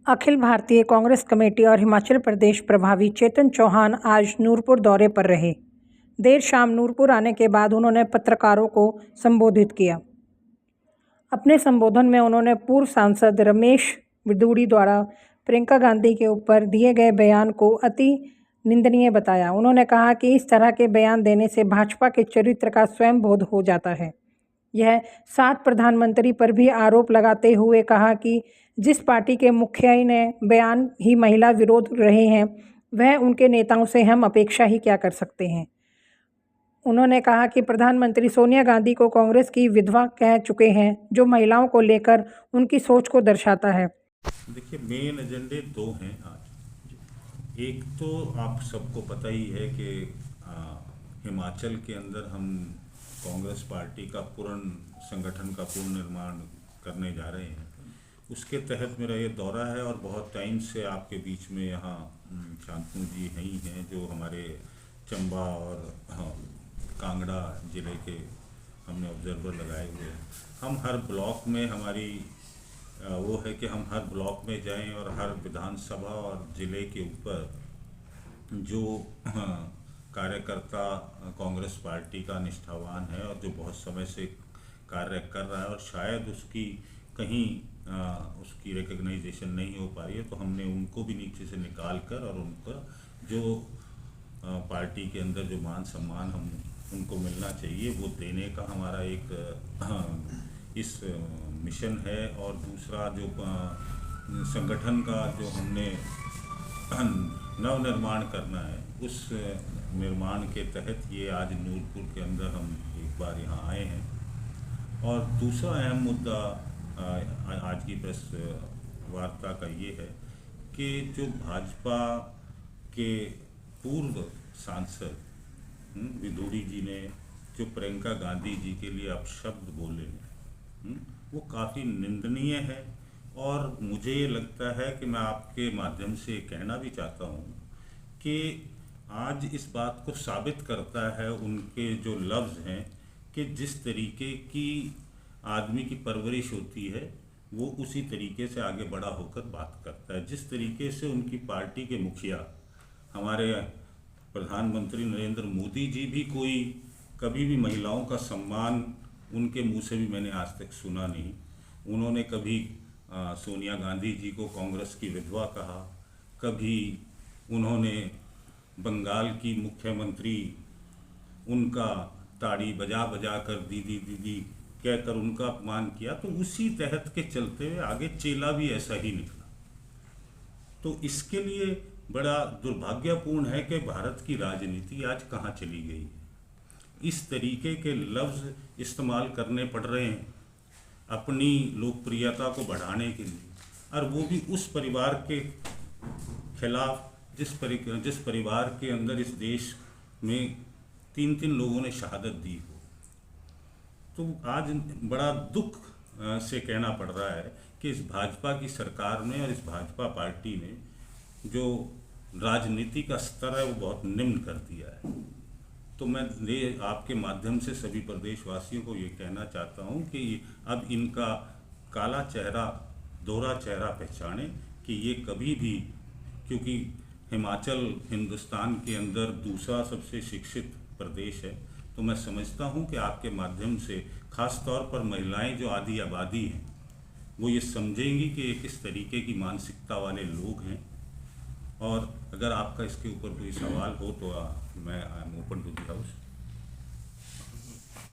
Akhil Bharatiya Congress committee और हिमाचल प्रदेश प्रभारी चेतन चौहान आज नूरपुर दौरे पर रहे। देर शाम नूरपुर आने के बाद उन्होंने पत्रकारों को संबोधित किया। अपने संबोधन में उन्होंने पूर्व सांसद रमेश विदूड़ी द्वारा प्रियंका गांधी के ऊपर दिए गए बयान को अति निंदनीय बताया। उन्होंने कहा कि इस तरह के बयान देने से भाजपा के चरित्र का स्वयं बोध हो जाता है। यह साथ प्रधानमंत्री पर भी आरोप लगाते हुए कहा कि जिस पार्टी के मुखिया ने बयान ही महिला विरोध रहे हैं, वह उनके नेताओं से हम अपेक्षा ही क्या कर सकते हैं। उन्होंने कहा कि प्रधानमंत्री सोनिया गांधी को कांग्रेस की विधवा कह चुके हैं, जो महिलाओं को लेकर उनकी सोच को दर्शाता है। देखिए, मेन एजेंडे दो हैं आज। एक तो आप सबको पता ही है कि हिमाचल के अंदर हम कांग्रेस पार्टी का पूर्ण संगठन का पूर्ण निर्माण करने जा रहे हैं। उसके तहत मेरा ये दौरा है और बहुत टाइम से आपके बीच में यहाँ शांतनु जी ही हैं, जो हमारे चंबा और कांगड़ा ज़िले के हमने ऑब्जर्वर लगाए हुए हैं। हम हर ब्लॉक में हमारी वो है कि हम हर ब्लॉक में जाएं और हर विधानसभा और ज़िले के ऊपर जो कार्यकर्ता कांग्रेस पार्टी का निष्ठावान है और जो बहुत समय से कार्य कर रहा है और शायद उसकी कहीं उसकी रिकग्नाइजेशन नहीं हो पा रही है, तो हमने उनको भी नीचे से निकाल कर और उनका जो पार्टी के अंदर जो मान सम्मान हम उनको मिलना चाहिए वो देने का हमारा एक इस मिशन है। और दूसरा जो संगठन का जो हमने नवनिर्माण करना है, उस निर्माण के तहत ये आज नूरपुर के अंदर हम एक बार यहाँ आए हैं। और दूसरा अहम मुद्दा आज की प्रेस वार्ता का ये है कि जो भाजपा के पूर्व सांसद विदूड़ी जी ने जो प्रियंका गांधी जी के लिए अपशब्द बोले, वो काफ़ी निंदनीय है। और मुझे ये लगता है कि मैं आपके माध्यम से कहना भी चाहता हूँ कि आज इस बात को साबित करता है उनके जो लफ्ज़ हैं कि जिस तरीके की आदमी की परवरिश होती है वो उसी तरीके से आगे बड़ा होकर बात करता है। जिस तरीके से उनकी पार्टी के मुखिया हमारे प्रधानमंत्री नरेंद्र मोदी जी भी कोई कभी भी महिलाओं का सम्मान उनके मुंह से भी मैंने आज तक सुना नहीं। उन्होंने कभी सोनिया गांधी जी को कांग्रेस की विधवा कहा, कभी उन्होंने बंगाल की मुख्यमंत्री उनका ताड़ी बजा बजा कर दीदी दीदी कहकर उनका अपमान किया। तो उसी तहत के चलते हुए आगे चेला भी ऐसा ही निकला। तो इसके लिए बड़ा दुर्भाग्यपूर्ण है कि भारत की राजनीति आज कहाँ चली गई है। इस तरीके के लफ्ज़ इस्तेमाल करने पड़ रहे हैं अपनी लोकप्रियता को बढ़ाने के लिए, और वो भी उस परिवार के खिलाफ जिस परिवार के अंदर इस देश में 3 लोगों ने शहादत दी हो। तो आज बड़ा दुख से कहना पड़ रहा है कि इस भाजपा की सरकार ने और इस भाजपा पार्टी ने जो राजनीति का स्तर है वो बहुत निम्न कर दिया है। तो मैं आपके माध्यम से सभी प्रदेशवासियों को ये कहना चाहता हूँ कि अब इनका काला चेहरा दोहरा चेहरा पहचाने कि ये कभी भी, क्योंकि हिमाचल हिंदुस्तान के अंदर दूसरा सबसे शिक्षित प्रदेश है, तो मैं समझता हूँ कि आपके माध्यम से ख़ास तौर पर महिलाएं जो आधी आबादी हैं वो ये समझेंगी कि ये किस तरीके की मानसिकता वाले लोग हैं। और अगर आपका इसके ऊपर कोई सवाल हो तो मैं I am open to the house.